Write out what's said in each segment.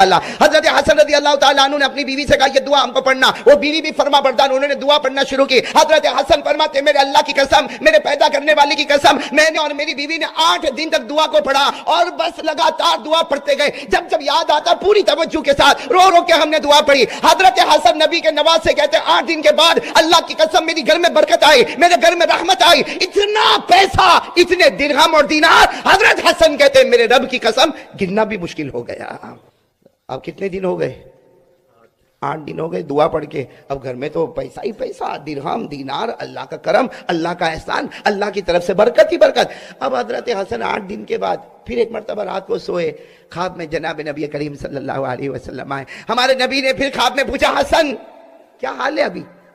اللہ حضرت حسن رضی اللہ تعالیٰ عنہ نے اپنی بیوی سے کہا یہ دعا ہم کو پڑھنا. وہ بیوی بھی فرما بردار, انہوں نے دعا پڑھنا شروع کی. حضرت حسن فرماتے میرے اللہ کی قسم, میرے پیدا کرنے والے کی قسم, میں نے اور میری بیوی نے 8 دن تک دعا کو پڑھا اور بس لگاتار دعا پڑھتے گئے. جب جب یاد آتا پوری توجہ کے ساتھ رو رو کے ہم نے دعا پڑھی. حضرت حسن نبی کے نواز سے کہتے 8 دن کے بعد اللہ کی قسم میری گھر میں برکت آئی, میرے گھر میں رحمت آئی, اتنا پیسہ, اتنے درہم اور دینار. حضرت حسن کہتے میرے رب کی قسم گننا بھی مشکل ہو گیا. اب کتنے دن ہو گئے؟ 8 دن ہو گئے دعا پڑھ کے. اب گھر میں تو پیسہ ہی پیسہ, درہم دینار, اللہ کا کرم, اللہ کا احسان, اللہ کی طرف سے برکت ہی برکت. اب حضرت حسن 8 دن کے بعد پھر ایک مرتبہ رات کو سوئے, خواب میں جناب نبی کریم صلی اللہ علیہ وسلم آئے. ہمارے نبی نے پھر خواب میں پوچھا حسن کیا حال ہے,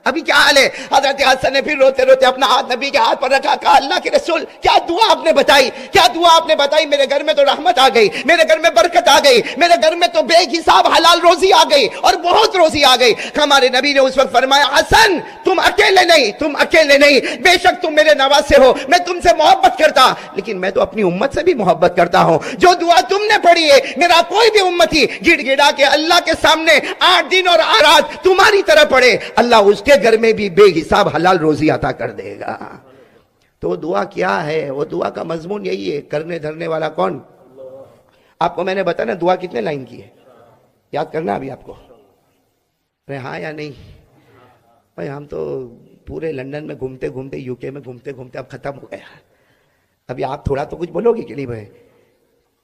ابھی کیا حال ہے؟ حضرت حسن نے پھر روتے روتے اپنا ہاتھ نبی کے ہاتھ پر رکھا, کہا اللہ کے رسول کیا دعا آپ نے بتائی, کیا دعا آپ نے بتائی؟ میرے گھر میں تو رحمت آ گئی, میرے گھر میں برکت آ گئی, میرے گھر میں تو بے حساب حلال روزی آ گئی اور بہت روزی آ گئی. ہمارے نبی نے اس وقت فرمایا حسن تم اکیلے نہیں, بے شک تم میرے نواسے ہو, میں تم سے محبت کرتا, لیکن میں تو اپنی امت سے بھی محبت کرتا ہوں. جو دعا تم نے پڑھی ہے میرا کوئی بھی امتی گڑ گڑا کے اللہ کے سامنے 8 دن اور رات تمہاری طرح پڑھے, اللہ اس کے گھر میں بھی بے حساب حلال روزی عطا کر دے گا. تو دعا کیا ہے؟ وہ دعا کا مضمون یہی ہے, کرنے دھرنے والا کون؟ آپ کو میں نے بتایا نا دعا کتنے لائن کی ہے, یاد کرنا ابھی آپ کو. ہاں یا نہیں؟ بھائی ہم تو پورے لندن میں گھومتے گھومتے, یو کے میں گھومتے گھومتے اب ختم ہو گیا. ابھی آپ تھوڑا تو کچھ بولو گے کہ نہیں بھائی؟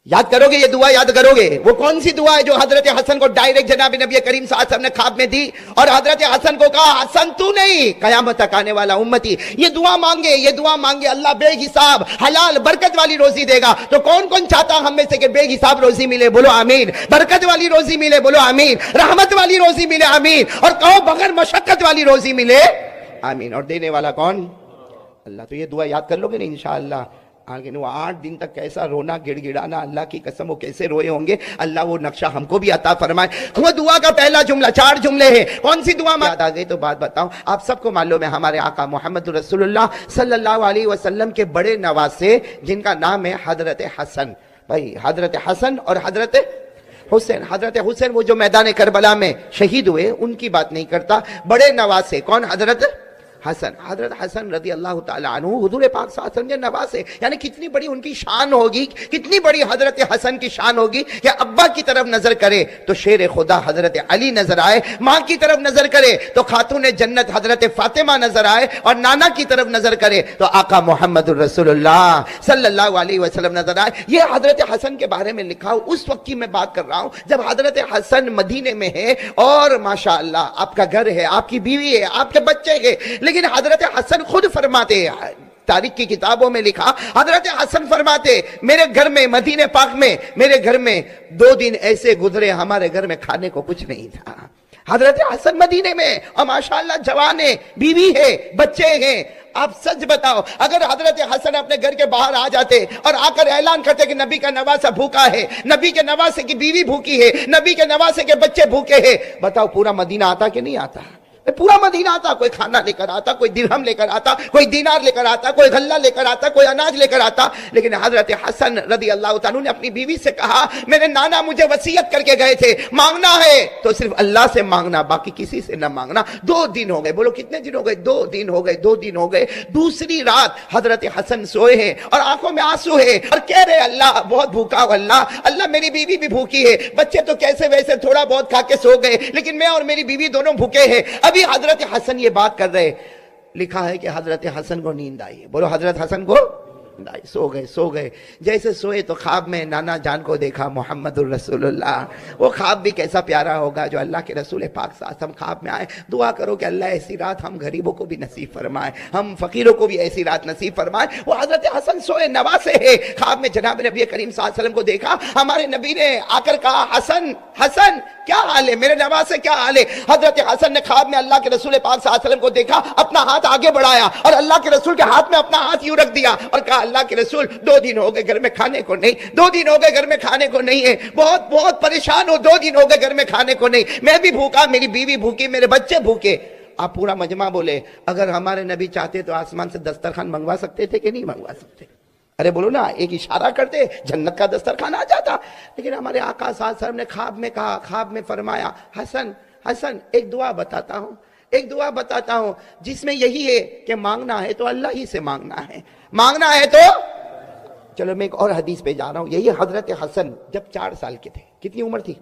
یاد کرو گے یہ دعا, یاد کرو گے؟ وہ کون سی دعا ہے جو حضرت حسن کو ڈائریکٹ جناب نبی کریم صلی اللہ علیہ وسلم نے خواب میں دی اور حضرت حسن کو کہا حسن تو نہیں, قیامت تک آنے والا امتی یہ دعا مانگے, اللہ بے حساب حلال برکت والی روزی دے گا. تو کون چاہتا ہم میں سے کہ بے حساب روزی ملے؟ بولو آمین. برکت والی روزی ملے؟ بولو آمین. رحمت والی روزی ملے؟ آمین. اور کہو بغیر مشقت والی روزی ملے؟ آمین. اور دینے والا کون؟ اللہ. تو یہ دعا یاد کر لو گے نا انشاءاللہ. آگے وہ 8 دن تک کیسا رونا گڑ گڑانا, اللہ کی قسم وہ کیسے روئے ہوں گے, اللہ وہ نقشہ ہم کو بھی عطا فرمائے. وہ دعا کا پہلا جملہ, 4 جملے ہیں. کون سی دعا یاد آ گئی تو بات بتاؤں. آپ سب کو معلوم ہے ہمارے آقا محمد رسول اللہ صلی اللہ علیہ وسلم کے بڑے نواسے جن کا نام ہے حضرت حسن. بھائی حضرت حسن اور حضرت حسین. حضرت حسین وہ جو میدان کربلا میں شہید ہوئے ان کی بات نہیں کرتا. بڑے نواسے کون؟ حضرت حسن. حضرت حسن رضی اللہ تعالیٰ عنہ حضور پاک صلی اللہ علیہ وسلم کے نواسے, یعنی کتنی بڑی ان کی شان ہوگی, کتنی بڑی حضرت حسن کی شان ہوگی کہ ابا کی طرف نظر کرے تو شیر خدا حضرت علی نظر آئے, ماں کی طرف نظر کرے تو خاتون جنت حضرت فاطمہ نظر آئے, اور نانا کی طرف نظر کرے تو آقا محمد الرسول اللہ صلی اللہ علیہ وسلم نظر آئے. یہ حضرت حسن کے بارے میں لکھا ہو. اس وقت کی میں بات کر رہا ہوں جب حضرت حسن مدینے میں ہے اور ماشاءاللہ آپ کا گھر ہے, آپ کی بیوی ہے, آپ کے بچے ہیں. لیکن حضرت حسن خود فرماتے ہیں, تاریخ کی کتابوں میں لکھا, حضرت حسن فرماتے میرے گھر میں مدینہ پاک میں میرے گھر میں 2 دن ایسے گزرے ہمارے گھر میں کھانے کو کچھ نہیں تھا. حضرت حسن مدینے میں اور ماشاءاللہ جوان ہے, بیوی ہے, بچے ہیں. آپ سچ بتاؤ اگر حضرت حسن اپنے گھر کے باہر آ جاتے اور آ کر اعلان کرتے کہ نبی کا نواسا بھوکا ہے, نبی کے نواسے کی بیوی بھوکی ہے, نبی کے نواسے کے بچے بھوکے ہیں, بتاؤ پورا مدینہ آتا کہ نہیں آتا؟ پورا مدینہ آتا. کوئی کھانا لے کر آتا, کوئی درہم لے کر آتا, کوئی دینار لے کر آتا, کوئی غلہ لے کر آتا, کوئی اناج لے کر آتا. لیکن حضرت حسن رضی اللہ تعالیٰ نے اپنی بیوی سے کہا میرے نانا مجھے وصیت کر کے گئے تھے مانگنا ہے تو صرف اللہ سے مانگنا, باقی کسی سے نہ مانگنا. 2 دن ہو گئے. بولو کتنے دن ہو گئے؟ 2 دن ہو گئے. دوسری رات حضرت حسن سوئے ہیں اور آنکھوں میں آنسو ہے اور کہہ رہے اللہ بہت بھوکا ہوں, اللہ میری بیوی بھی بھوکی ہے, بچے تو کیسے ویسے تھوڑا بہت کھا کے سو گئے, لیکن میں اور میری بیوی دونوں بھوکے ہیں. ابھی حضرت حسن یہ بات کر رہے, لکھا ہے کہ حضرت حسن کو نیند آئی. بولو حضرت حسن کو سو گئے. جیسے سوئے تو خواب میں نانا جان کو دیکھا محمد الرسول اللہ. وہ خواب بھی کیسا پیارا ہوگا جو اللہ کے رسول پاک صلی اللہ علیہ وسلم خواب میں آئے. دعا کرو کہ اللہ ایسی رات ہم غریبوں کو بھی نصیب فرمائے, ہم فقیروں کو بھی ایسی رات نصیب فرمائے. وہ حضرت حسن سوئے نواسے ہے, خواب میں جناب نبی کریم صلی اللہ علیہ وسلم کو دیکھا. ہمارے نبی نے آ کر کہا حسن کیا حال ہے, میرے نواسے کیا حال ہے؟ حضرت حسن نے خواب میں اللہ کے رسول پاک صلی اللہ علیہ وسلم کو دیکھا, اپنا ہاتھ آگے بڑھایا اور اللہ کے رسول کے ہاتھ میں اپنا ہاتھ یوں رکھ دیا اور کہا اللہ کے رسول 2 دن ہو گئے گھر میں کھانے کو نہیں, 2 دن ہو گئے گھر میں کھانے کو نہیں ہے, بہت پریشان ہو, 2 دن ہو گئے گھر میں کھانے کو نہیں, میں بھی بھوکا, میری بیوی بھوکی, میرے بچے بھوکے. آپ پورا مجمع بولے اگر ہمارے نبی چاہتے تو آسمان سے دسترخوان منگوا سکتے تھے کہ نہیں منگوا سکتے؟ ارے بولو نا، ایک اشارہ کرتے جنت کا دسترخوان آ جاتا. لیکن ہمارے آقا صلی اللہ علیہ وسلم نے خواب میں کہا، خواب میں فرمایا، حسن حسن ایک دعا بتاتا ہوں، ایک دعا بتاتا ہوں جس میں یہی ہے کہ مانگنا ہے تو اللہ ہی سے مانگنا ہے، مانگنا ہے تو. چلو میں ایک اور حدیث پہ جا رہا ہوں. یہی حضرت حسن جب 4 سال کے تھے، کتنی عمر تھی؟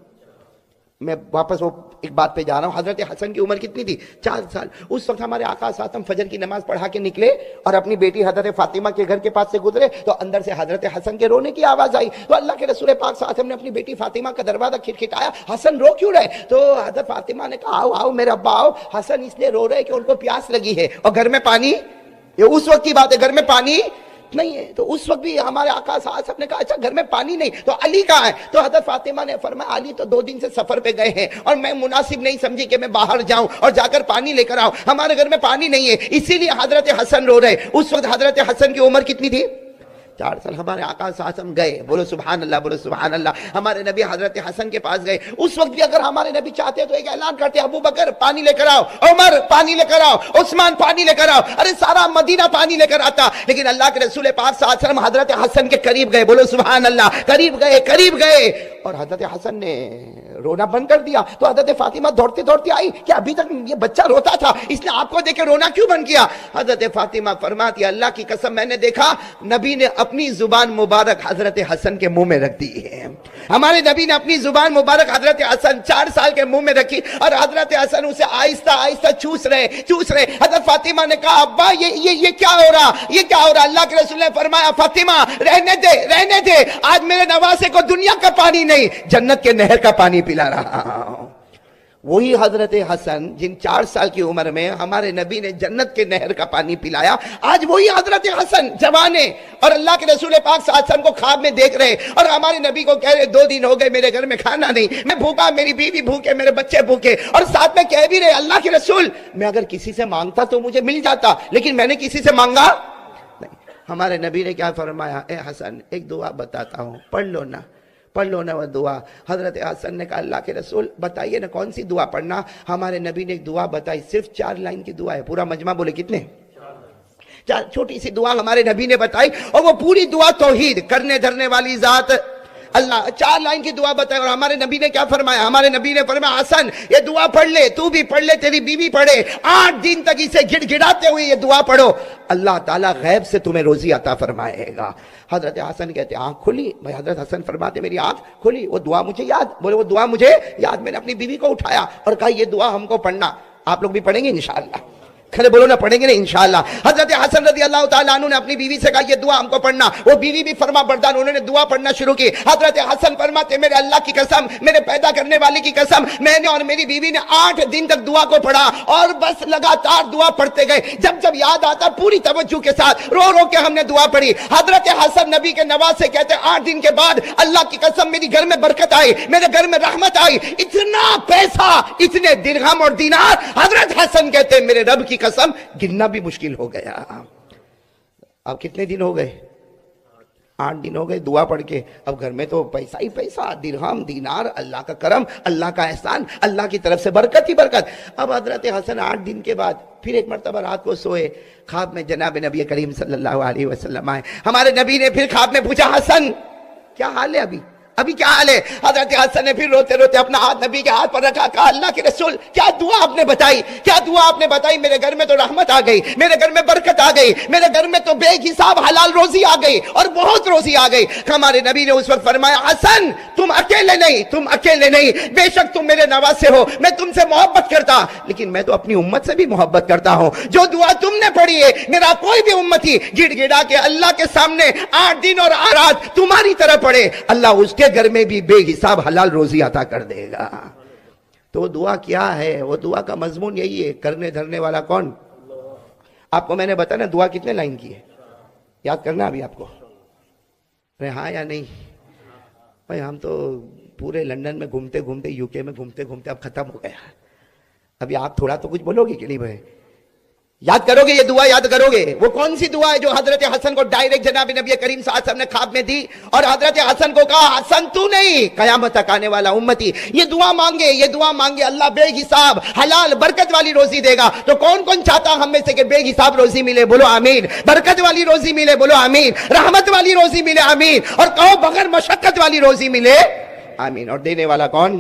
میں واپس وہ ایک بات پہ جا رہا ہوں. حضرت حسن کی عمر کتنی تھی؟ 4 سال. اس وقت ہمارے آقا صلی اللہ علیہ وسلم فجر کی نماز پڑھا کے نکلے اور اپنی بیٹی حضرت فاطمہ کے گھر کے پاس سے گزرے تو اندر سے حضرت حسن کے رونے کی آواز آئی. تو اللہ کے رسول پاک صلی اللہ علیہ وسلم نے اپنی بیٹی فاطمہ کا دروازہ کھٹکھٹایا، حسن رو کیوں رہے؟ تو حضرت فاطمہ نے کہا، آؤ آؤ میرے ابا آؤ، حسن اس لیے رو رہے کہ ان کو پیاس لگی ہے اور گھر میں پانی، یہ اس وقت کی بات ہے، گھر میں پانی نہیں ہے. تو اس وقت بھی ہمارے آقا صلی اللہ علیہ وسلم نے کہا اچھا گھر میں پانی نہیں تو علی کہاں ہے؟ تو حضرت فاطمہ نے فرمایا علی تو 2 دن سے سفر پہ گئے ہیں اور میں مناسب نہیں سمجھی کہ میں باہر جاؤں اور جا کر پانی لے کر آؤں، ہمارے گھر میں پانی نہیں ہے، اسی لیے حضرت حسن رو رہے. اس وقت حضرت حسن کی عمر کتنی تھی؟ 4 سال. ہمارے آقا صلی اللہ علیہ وسلم گئے، بولو سبحان اللہ، بولو سبحان اللہ. ہمارے نبی حضرت حسن کے پاس گئے. اس وقت بھی اگر ہمارے نبی چاہتے تو ایک اعلان کرتے، ابو بکر پانی لے کر آؤ، عمر پانی لے کر آؤ، عثمان پانی لے کر آؤ، ارے سارا مدینہ پانی لے کر آتا. لیکن اللہ کے رسول پاک صلی اللہ علیہ وسلم حضرت حسن کے قریب گئے، بولو سبحان اللہ، قریب گئے، قریب گئے اور حضرت حسن نے رونا بند کر دیا. تو حضرت فاطمہ دوڑتے دوڑتے آئی کہ ابھی تک یہ بچہ روتا تھا، اس نے آپ کو دیکھ کے رونا کیوں بند کیا؟ حضرت فاطمہ فرماتی اللہ کی قسم میں نے دیکھا نبی نے اپنی زبان مبارک حضرت حسن کے منہ میں رکھ دی ہے. ہمارے نبی نے اپنی زبان مبارک حضرت حسن 4 سال کے منہ میں رکھی اور حضرت حسن اسے آہستہ آہستہ چوس رہے. حضرت فاطمہ نے کہا ابا یہ کیا ہو رہا، یہ کیا ہو رہا؟ اللہ کے رسول نے فرمایا فاطمہ رہنے دے، آج میرے نواسے کو دنیا کا پانی نہیں جنت کے نہر کا پانی پلا رہا ہوں. وہی حضرت حسن جن 4 سال کی عمر میں ہمارے نبی نے جنت کے نہر کا پانی پلایا، آج وہی حضرت حسن جوان ہے اور اللہ کے رسول پاک صلی اللہ علیہ وسلم کو خواب میں دیکھ رہے اور ہمارے نبی کو کہہ رہے 2 دن ہو گئے میرے گھر میں کھانا نہیں، میں بھوکا، میری بیوی بھوکے، میرے بچے بھوکے، اور ساتھ میں کہہ بھی رہے اللہ کے رسول میں اگر کسی سے مانگتا تو مجھے مل جاتا، لیکن میں نے کسی سے مانگا نہیں. ہمارے نبی نے کیا فرمایا؟ اے حسن ایک دعا بتاتا ہوں، پڑھ لو نا وہ دعا. حضرت حسن نے کہا اللہ کے رسول بتائیے نا کون سی دعا پڑھنا؟ ہمارے نبی نے ایک دعا بتائی، صرف 4 لائن کی دعا ہے. پورا مجمع بولے کتنے؟ 4 چھوٹی سی دعا ہمارے نبی نے بتائی اور وہ پوری دعا توحید، کرنے دھرنے والی ذات اللہ. 4 لائن کی دعا بتائی اور ہمارے نبی نے کیا فرمایا؟ ہمارے نبی نے فرمایا حسن یہ دعا پڑھ لے، تو بھی پڑھ لے، تیری بیوی پڑھے، 8 دن تک اسے گڑ گڑاتے ہوئے یہ دعا پڑھو، اللہ تعالیٰ غیب سے تمہیں روزی عطا فرمائے گا. حضرت حسن کہتے آنکھ کھلی. بھائی حضرت حسن فرماتے میری آنکھ کھلی، وہ دعا مجھے یاد، بولے وہ دعا مجھے یاد. میں نے اپنی بیوی کو اٹھایا اور کہا یہ دعا ہم کو پڑھنا. آپ لوگ بھی پڑھیں گے انشاءاللہ؟ کھڑے بولو نا، پڑھیں گے نا انشاءاللہ. حضرت حسن رضی اللہ تعالیٰ عنہ نے اپنی بیوی سے کہا یہ دعا ہم کو پڑھنا. وہ بیوی بھی فرما بردار، انہوں نے دعا پڑھنا شروع کی. حضرت حسن فرماتے میرے اللہ کی قسم، میرے پیدا کرنے والی کی قسم، میں نے اور میری بیوی نے 8 دن تک دعا کو پڑھا اور بس لگاتار دعا پڑھتے گئے. جب یاد آتا پوری توجہ کے ساتھ رو کے ہم نے دعا پڑھی. حضرت حسن نبی کے نواسے کہتے 8 دن کے بعد اللہ کی قسم میری گھر میں برکت آئی، میرے گھر میں رحمت آئی، اتنا پیسہ، اتنے درہم اور دینار. حضرت حسن کہتے میرے رب کی قسم گننا بھی مشکل ہو گیا. اب کتنے دن ہو گئے؟ 8 دن ہو گئے دعا پڑھ کے. اب گھر میں تو پیسہ ہی پیسہ، درہم دینار، اللہ کا کرم، اللہ کا احسان، اللہ کی طرف سے برکت ہی برکت. اب حضرت حسن 8 دن کے بعد پھر ایک مرتبہ رات کو سوئے، خواب میں جناب نبی کریم صلی اللہ علیہ وسلم آئے. ہمارے نبی نے پھر خواب میں پوچھا حسن کیا حال ہے ابھی کیا حال ہے؟ حضرت حسن نے پھر روتے روتے اپنا ہاتھ نبی کے ہاتھ پر رکھا، کہا اللہ کے رسول کیا دعا آپ نے بتائی، کیا دعا آپ نے بتائی؟ میرے گھر میں تو رحمت آ گئی، میرے گھر میں برکت آ گئی، میرے گھر میں تو بے حساب حلال روزی آ گئی اور بہت روزی آ گئی. ہمارے نبی نے اس وقت فرمایا حسن تم اکیلے نہیں، بے شک تم میرے نواسے ہو، میں تم سے محبت کرتا، لیکن میں تو اپنی امت سے بھی محبت کرتا ہوں. جو دعا تم نے پڑھی ہے میرا کوئی بھی امتی گڑ گڑا کے اللہ کے سامنے 8 دن اور رات تمہاری طرح پڑھے، اللہ اس کے گھر میں بھی بے حساب حلال روزی عطا کر دے گا. تو دعا کیا ہے؟ وہ دعا کا مضمون یہی ہے، کرنے دھرنے والا کون؟ آپ کو میں نے بتایا نا دعا کتنے لائن کی ہے، یاد کرنا ابھی آپ کو. ہاں یا نہیں؟ بھائی ہم تو پورے لندن میں گھومتے گھومتے، یو کے میں گھومتے گھومتے اب ختم ہو گیا. ابھی آپ تھوڑا تو کچھ بولو گے کہ نہیں بھائی؟ یاد کرو گے یہ دعا؟ یاد کرو گے؟ وہ کون سی دعا ہے جو حضرت حسن کو ڈائریکٹ جناب نبی کریم صلی اللہ علیہ وسلم نے خواب میں دی اور حضرت حسن کو کہا حسن تو نہیں، قیامت تک آنے والا امتی یہ دعا مانگے، یہ دعا مانگے، اللہ بے حساب حلال برکت والی روزی دے گا۔ تو کون کون چاہتا ہم میں سے کہ بے حساب روزی ملے؟ بولو آمین۔ برکت والی روزی ملے؟ بولو آمین۔ رحمت والی روزی ملے؟ آمین۔ اور کہو بغیر مشقت والی روزی ملے؟ آمین۔ اور دینے والا کون؟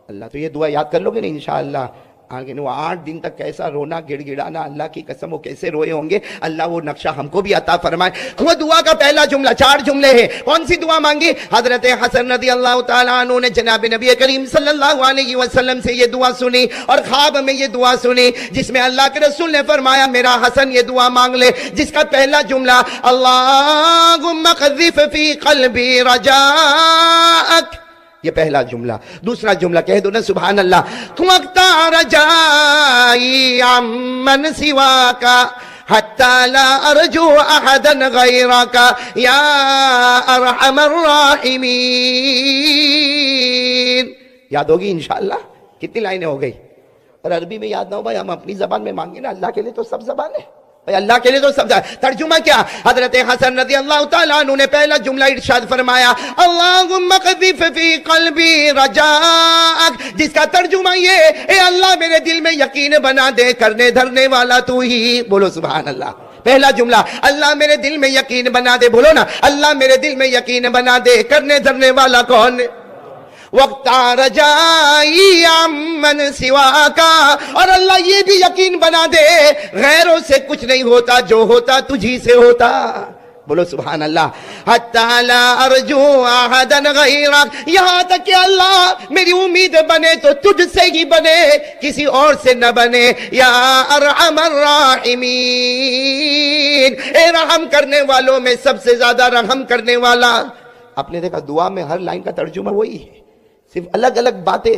اللہ۔ تو یہ دعا یاد کر لو گے نا انشاءاللہ؟ آگے وہ 8 دن تک کیسا رونا گڑ گڑانا، اللہ کی قسم وہ کیسے روئے ہوں گے، اللہ وہ نقشہ ہم کو بھی عطا فرمائے۔ وہ دعا کا پہلا جملہ، 4 جملے ہیں۔ کون سی دعا مانگی؟ حضرت حسن رضی اللہ تعالیٰ عنہ نے جناب نبی کریم صلی اللہ علیہ وسلم سے یہ دعا سنی اور خواب میں یہ دعا سنی، جس میں اللہ کے رسول نے فرمایا میرا حسن یہ دعا مانگ لے، جس کا پہلا جملہ اللہم قذف فی قلبی رجاءک، یہ پہلا جملہ۔ دوسرا جملہ کہہ دو نا سبحان اللہ، وَقْتَ رَجَائِي عَمَّنْ سِوَاكَ حَتَّى لَا أَرْجُو أَحَدًا غَيْرَكَ يَا أَرْحَمَ الرَّاحِمِينَ۔ یاد ہوگی انشاءاللہ؟ کتنی لائنیں ہو گئی؟ اور عربی میں یاد نہ ہو بھائی، ہم اپنی زبان میں مانگیں نا، اللہ کے لیے تو سب زبان ہے بھائی، اللہ کے لیے تو سب زبان۔ ترجمہ کیا؟ حضرت حسن رضی اللہ تعالیٰ عنہ نے پہلا جملہ ارشاد فرمایا اللہم قذف فی قلبی رجاءک، جس کا ترجمہ یہ اے اللہ میرے دل میں یقین بنا دے، کرنے دھرنے والا تو ہی۔ بولو سبحان اللہ۔ پہلا جملہ اللہ میرے دل میں یقین بنا دے، بولو نا اللہ میرے دل میں یقین بنا دے، کرنے دھرنے والا کون؟ وقت رجائی عمن سواکا، اور اللہ یہ بھی یقین بنا دے غیروں سے کچھ نہیں ہوتا، جو ہوتا تجھی سے ہوتا۔ بولو سبحان اللہ۔ حتی لا ارجو احدا غیرک، یہاں تک کہ اللہ میری امید بنے تو تجھ سے ہی بنے، کسی اور سے نہ بنے۔ یا ارحم الراحمین، اے رحم کرنے والوں میں سب سے زیادہ رحم کرنے والا۔ آپ نے دیکھا دعا میں ہر لائن کا ترجمہ وہی ہے، صرف الگ الگ باتیں،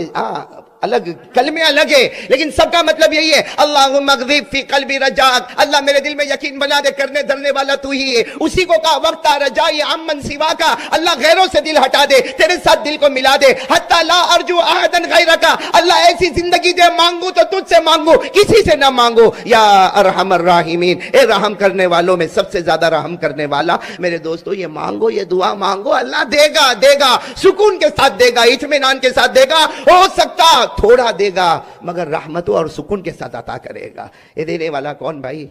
الگ کلمے الگ ہے، لیکن سب کا مطلب یہی ہے اللہم اغذف فی قلبی رجاک، اللہ میرے دل میں یقین بنا دے، کرنے دھرنے والا تو ہی ہے۔ اسی کو کہا وقت رجائی عمن سواکا، اللہ غیروں سے دل ہٹا دے، تیرے ساتھ دل کو ملا دے۔ حتی لا ارجو احدا غیرکا، اللہ ایسی زندگی دے مانگو تو تجھ سے مانگو، کسی سے نہ مانگو۔ یا ارحم الراحمین، اے رحم کرنے والوں میں سب سے زیادہ رحم کرنے والا۔ میرے دوستو یہ مانگو، یہ دعا مانگو، اللہ دے گا، دے گا، سکون کے ساتھ دے گا، اطمینان کے ساتھ دے گا، ہو سکتا تھوڑا دے گا مگر رحمتوں اور سکون کے ساتھ عطا کرے گا۔ یہ دینے والا کون بھائی؟